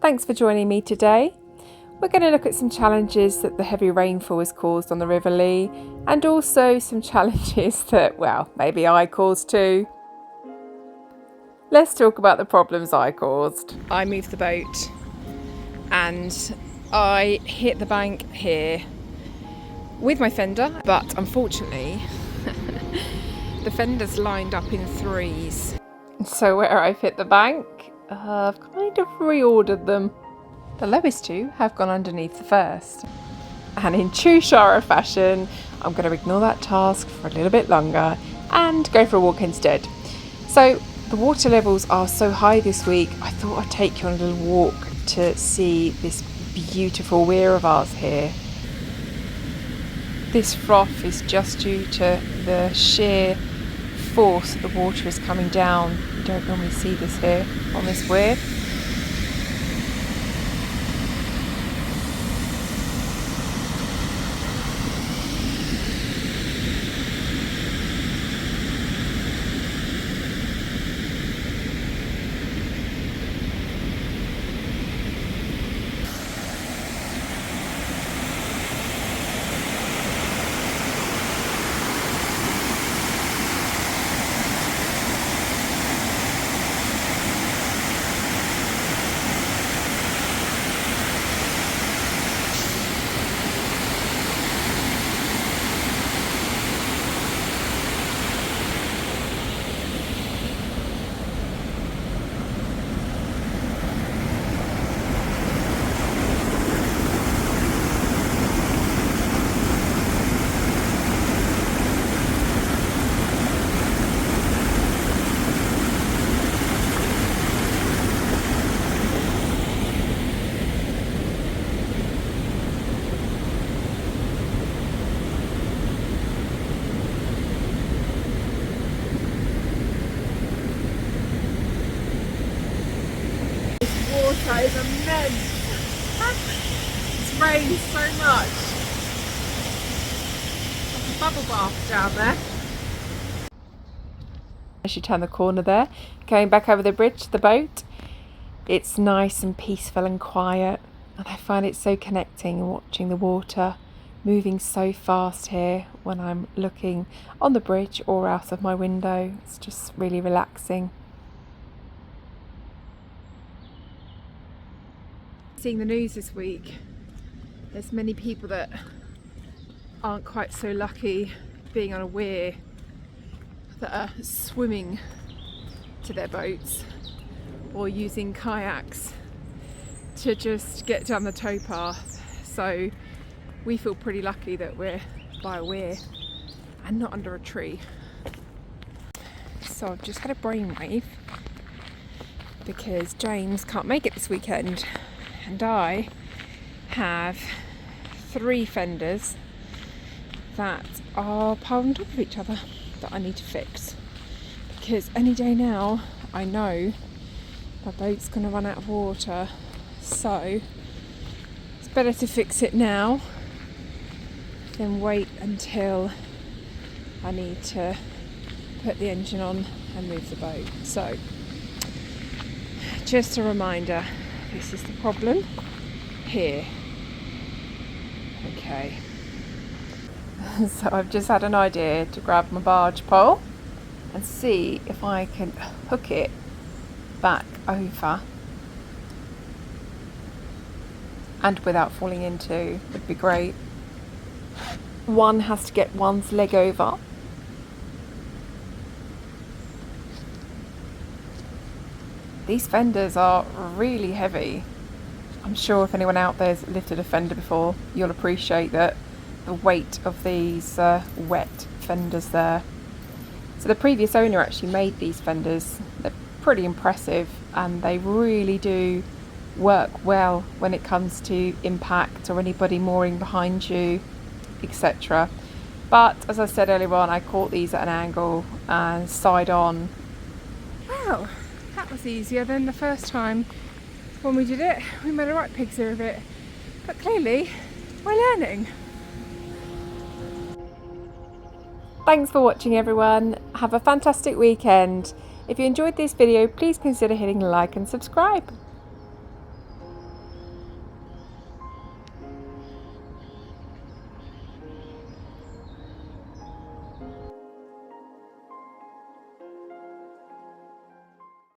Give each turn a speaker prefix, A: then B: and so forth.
A: Thanks for joining me today. We're going to look at some challenges that the heavy rainfall has caused on the River Lea, and also some challenges that, well, maybe I caused too. Let's talk about the problems I caused. I moved the boat and I hit the bank here with my fender, but unfortunately the fender's lined up in threes. So where I've hit the bank, I've kind of reordered them. The lowest two have gone underneath the first. And in true Shara fashion, I'm going to ignore that task for a little bit longer and go for a walk instead. So the water levels are so high this week, I thought I'd take you on a little walk to see this beautiful weir of ours here. This froth is just due to the sheer force that the water is coming down. You don't normally see this here on this weir. Water is immense. It's rained so much. Like a bubble bath down there. As you turn the corner there, going back over the bridge to the boat, it's nice and peaceful and quiet, and I find it so connecting watching the water moving so fast here when I'm looking on the bridge or out of my window. It's just really relaxing. Seeing the news this week, there's many people that aren't quite so lucky being on a weir, that are swimming to their boats or using kayaks to just get down the towpath. So we feel pretty lucky that we're by a weir and not under a tree. So I've just had a brainwave because James can't make it this weekend. And I have 3 fenders that are piled on top of each other that I need to fix, because any day now I know my boat's going to run out of water, so it's better to fix it now than wait until I need to put the engine on and move the boat. So just a reminder, this is the problem here. Okay. So I've just had an idea to grab my barge pole and see if I can hook it back over and without falling into, would be great. One has to get one's leg over. These fenders are really heavy. I'm sure if anyone out there's lifted a fender before, you'll appreciate that the weight of these wet fenders there. So the previous owner actually made these fenders. They're pretty impressive and they really do work well when it comes to impact or anybody mooring behind you, etc. But as I said earlier on, I caught these at an angle and side on. Wow, that was easier than the first time when we did it. We made a right pig's ear of it, but clearly we're learning. Thanks for watching everyone. Have a fantastic weekend. If you enjoyed this video, please consider hitting like and subscribe.